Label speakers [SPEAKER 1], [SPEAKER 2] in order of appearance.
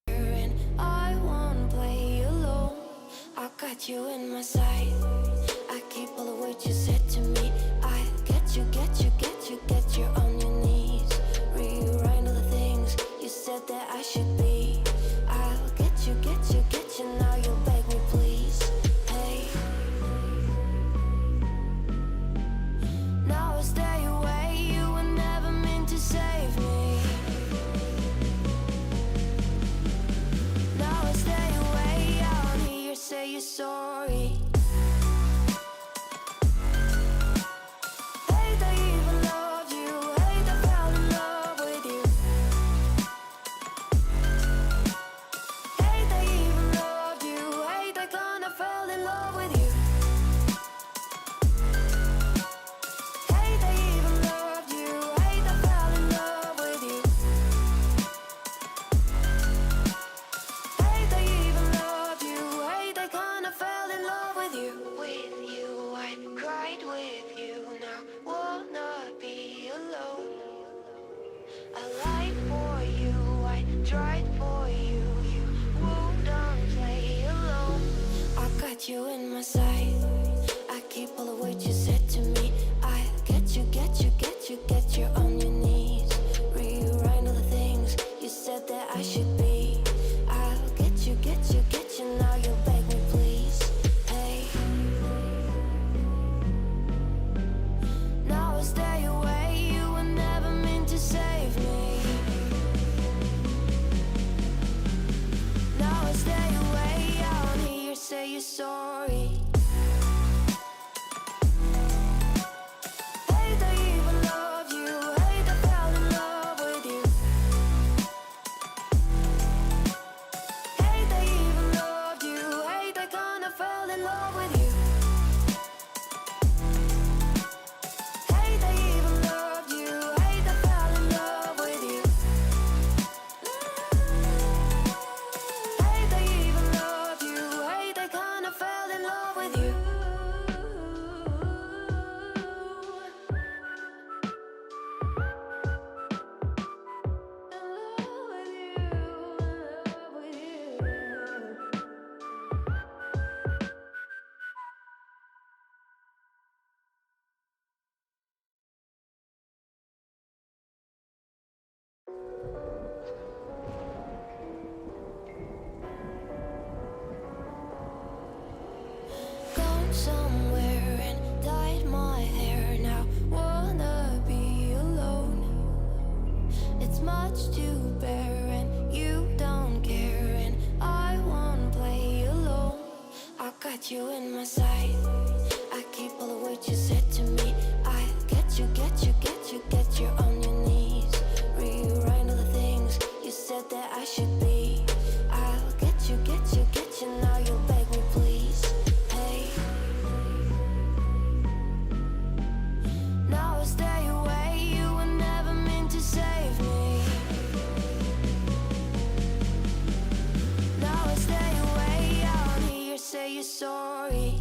[SPEAKER 1] And I won't play alone. I got you in my sight. I keep all the words you said to me. I get you, get you, get you, get you on your knees. Rewrite all the things you said that I should be. I'll get you, get you, get you. Now you'll beg me, please. Hey. Now I stay away. You were never meant to save me. Now I stay away. I don't hear you say you're sorry. Hate I even loved you. Hate I fell in love with you. Hate I even loved you. Hate I kinda fell in love with you. Hate I even loved you. Hate I fell in love with you. Hate I even loved you. Hate I kinda fell in love with you. With you, I cried with you. Now wanna be alone. I lied for you, I tried for you. You wouldn't play alone. I got you in my sight. I keep all the words you said to me. I get you, get you, get you, get you on your knees. Rewrite all the things you said that I should be. I'll get you, get you, get you. Now you'll beg me, please. Hey. Now I stay away. You were never meant to save me. Now I stay away. I don't hear you say you're sorry. Hate I even loved you. Hate I fell in love with you. Hate I even loved you. Hate I kinda fell in love with you. Hate I even loved you. Hate I fell in love with you. Hate I even loved you. Hate I kinda fell in love with you. Gone somewhere and dyed my hair. Now wanna be alone. It's much to bear and you don't care. And I won't play alone. I got you in my sight. I keep all the words you said to me. I get you, get you, get you, get you on your knees. Rewrite all the things you said that I should be. I'll get you, get you, get you. Now you'll beg me, please. Hey. Now I stay away. You were never meant to save me. Now I stay away. I don't hear you say you're sorry.